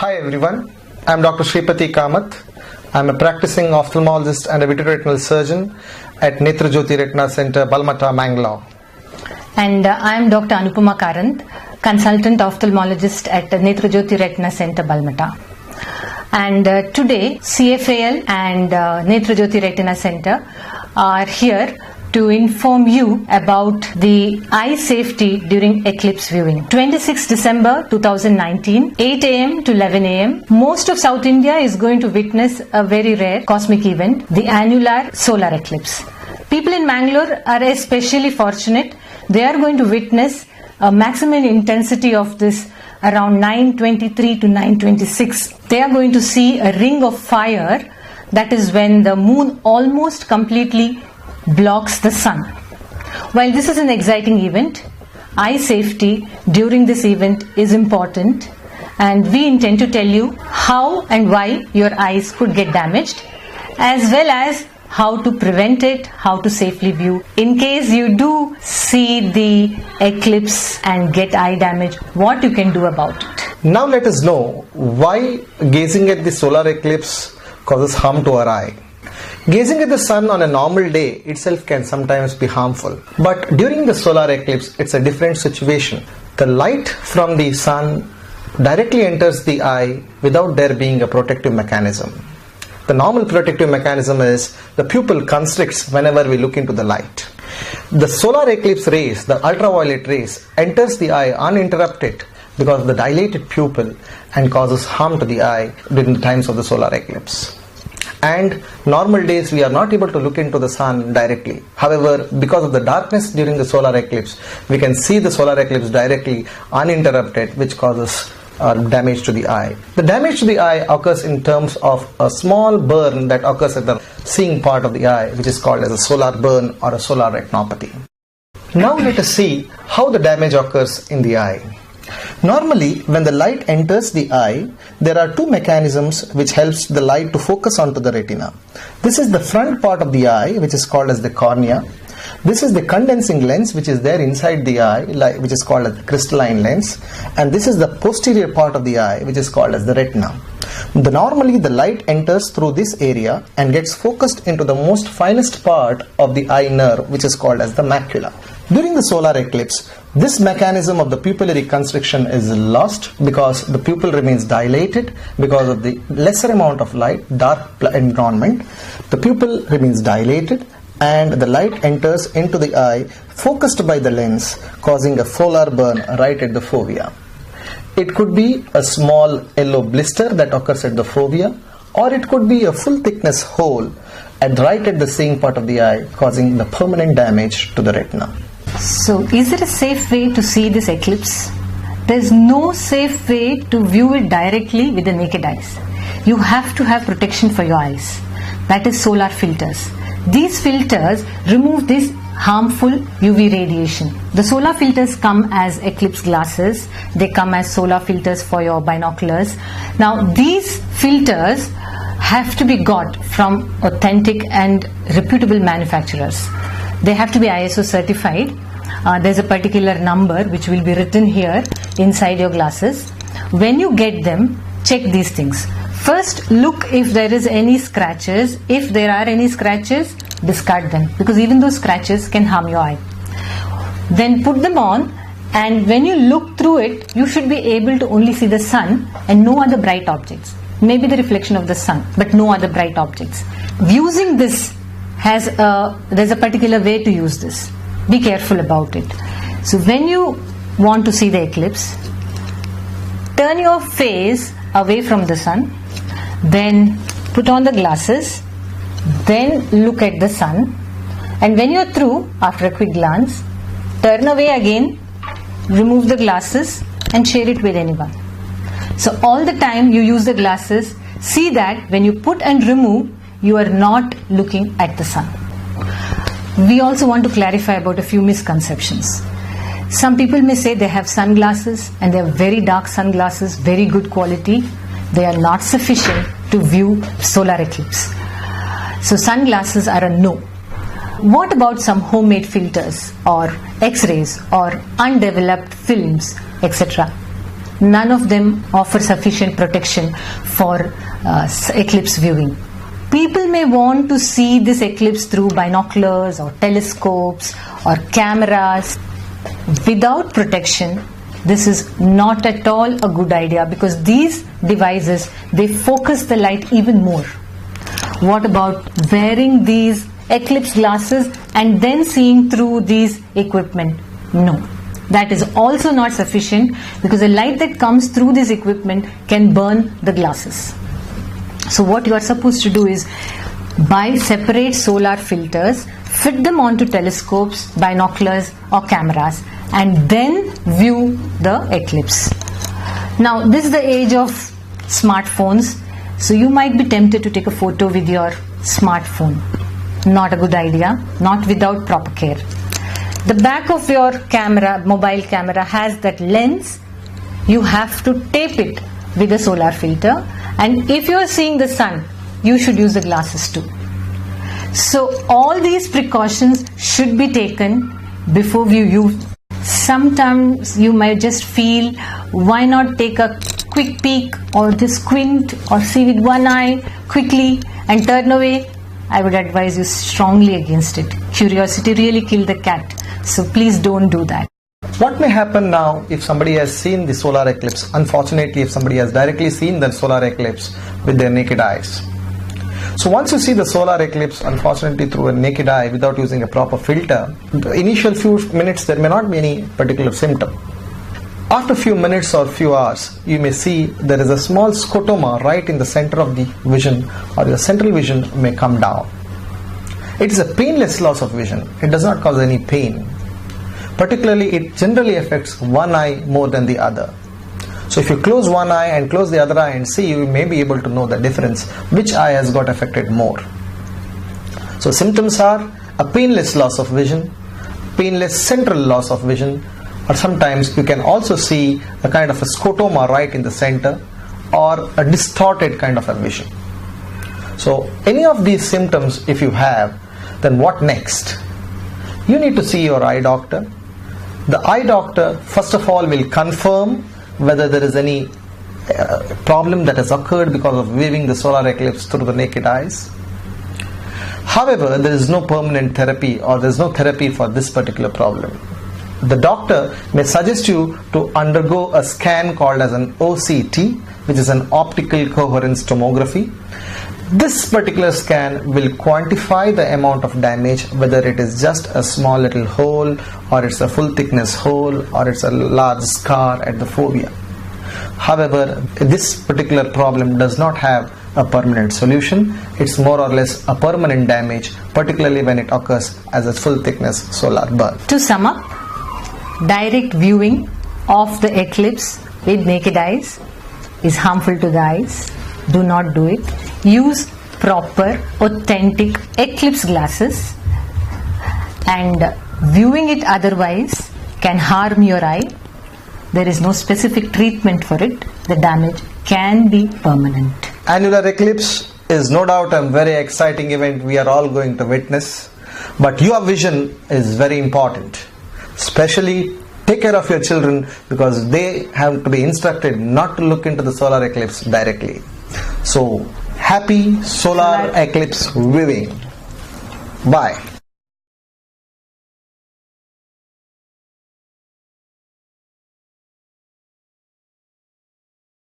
Hi everyone, I am Dr. Shripati Kamath. I am a practicing ophthalmologist and a vitreoretinal surgeon at Netra Jyoti Retina Center, Balmata, Mangalore. And I am Dr. Anupama Karant, consultant ophthalmologist at Netra Jyoti Retina Center, Balmata. And today CFAL and Netra Jyoti Retina Center are here to inform you about the eye safety during eclipse viewing. 26 December 2019, 8 am to 11 am, most of South India is going to witness a very rare cosmic event, the annular solar eclipse. People in Mangalore are especially fortunate. They are going to witness a maximum intensity of this around 9:23 to 9:26. They are going to see a ring of fire. That is when the moon almost completely blocks the sun. While this is an exciting event, eye safety during this event is important, and we intend to tell you how and why your eyes could get damaged, as well as how to prevent it, how to safely view. In case you do see the eclipse and get eye damage, what you can do about it. Now let us know why gazing at the solar eclipse causes harm to our eye. Gazing at the sun on a normal day itself can sometimes be harmful. But during the solar eclipse, it's a different situation. The light from the sun directly enters the eye without there being a protective mechanism. The normal protective mechanism is the pupil constricts whenever we look into the light. The solar eclipse rays, the ultraviolet rays, enters the eye uninterrupted because of the dilated pupil and causes harm to the eye during the times of the solar eclipse. And normal days we are not able to look into the sun directly. However, because of the darkness during the solar eclipse, we can see the solar eclipse directly uninterrupted, which causes damage to the eye. The damage to the eye occurs in terms of a small burn that occurs at the seeing part of the eye, which is called as a solar burn or a solar retinopathy. Now let us see how the damage occurs in the eye. Normally, when the light enters the eye, there are two mechanisms which helps the light to focus onto the retina. This is the front part of the eye, which is called as the cornea. This is the condensing lens which is there inside the eye, which is called as the crystalline lens. And this is the posterior part of the eye, which is called as the retina. Normally, the light enters through this area and gets focused into the most finest part of the eye nerve, which is called as the macula. During the solar eclipse, this mechanism of the pupillary constriction is lost because the pupil remains dilated because of the lesser amount of light, dark environment. The pupil remains dilated and the light enters into the eye focused by the lens, causing a solar burn right at the fovea. It could be a small yellow blister that occurs at the fovea, or it could be a full thickness hole right at the seeing part of the eye, causing the permanent damage to the retina. So, is there a safe way to see this eclipse? There is no safe way to view it directly with the naked eyes. You have to have protection for your eyes. That is solar filters. These filters remove this harmful UV radiation. The solar filters come as eclipse glasses. They come as solar filters for your binoculars. Now, these filters have to be got from authentic and reputable manufacturers. They have to be ISO certified. There's a particular number which will be written here inside your glasses. When you get them, check these things. First, look if there is any scratches. If there are any scratches, discard them, because even those scratches can harm your eye. Then put them on, and when you look through it, you should be able to only see the sun and no other bright objects. Maybe the reflection of the sun, but no other bright objects. Using this there's a particular way to use this. Be careful about it. So when you want to see the eclipse, turn your face away from the sun, then put on the glasses, then look at the sun, and when you're through, after a quick glance, turn away again, remove the glasses and share it with anyone. So all the time you use the glasses, see that when you put and remove, you are not looking at the sun. We also want to clarify about a few misconceptions. Some people may say they have sunglasses and they are very dark sunglasses, very good quality. They are not sufficient to view solar eclipse. So sunglasses are a no. What about some homemade filters or X-rays or undeveloped films, etc.? none of them offer sufficient protection for eclipse viewing. People may want to see this eclipse through binoculars or telescopes or cameras. Without protection, this is not at all a good idea, because these devices, they focus the light even more. What about wearing these eclipse glasses and then seeing through these equipment? No. That is also not sufficient, because the light that comes through this equipment can burn the glasses. So what you are supposed to do is buy separate solar filters, fit them onto telescopes, binoculars or cameras, and then view the eclipse. Now this is the age of smartphones, so you might be tempted to take a photo with your smartphone. Not a good idea, not without proper care. The back of your camera, mobile camera, has that lens. You have to tape it with a solar filter, and if you are seeing the sun, you should use the glasses too. So all these precautions should be taken before you use. Sometimes you might just feel, why not take a quick peek or just squint or see with one eye quickly and turn away? I would advise you strongly against it. Curiosity really killed the cat. So please don't do that. What may happen now if somebody has seen the solar eclipse? Unfortunately, if somebody has directly seen the solar eclipse with their naked eyes. So once you see the solar eclipse, unfortunately through a naked eye without using a proper filter, the initial few minutes there may not be any particular symptom. After a few minutes or few hours, you may see there is a small scotoma right in the center of the vision, or your central vision may come down. It is a painless loss of vision. It does not cause any pain. Particularly, it generally affects one eye more than the other. So if you close one eye and close the other eye and see, you may be able to know the difference, which eye has got affected more. So symptoms are a painless loss of vision, painless central loss of vision, or sometimes you can also see a kind of a scotoma right in the center, or a distorted kind of a vision. So any of these symptoms if you have, then what next? You need to see your eye doctor. The eye doctor first of all will confirm whether there is any problem that has occurred because of viewing the solar eclipse through the naked eyes. However, there is no permanent therapy, or there is no therapy for this particular problem. The doctor may suggest you to undergo a scan called as an OCT, which is an optical coherence tomography. This particular scan will quantify the amount of damage, whether it is just a small little hole, or it's a full thickness hole, or it's a large scar at the fovea. However, this particular problem does not have a permanent solution. It's more or less a permanent damage, particularly when it occurs as a full thickness solar burn. To sum up, direct viewing of the eclipse with naked eyes is harmful to the eyes. Do not do it. Use proper, authentic eclipse glasses, and viewing it otherwise can harm your eye. There is no specific treatment for it. The damage can be permanent. Annular eclipse is no doubt a very exciting event we are all going to witness, but your vision is very important. Especially take care of your children, because they have to be instructed not to look into the solar eclipse directly. So happy solar eclipse viewing. Bye.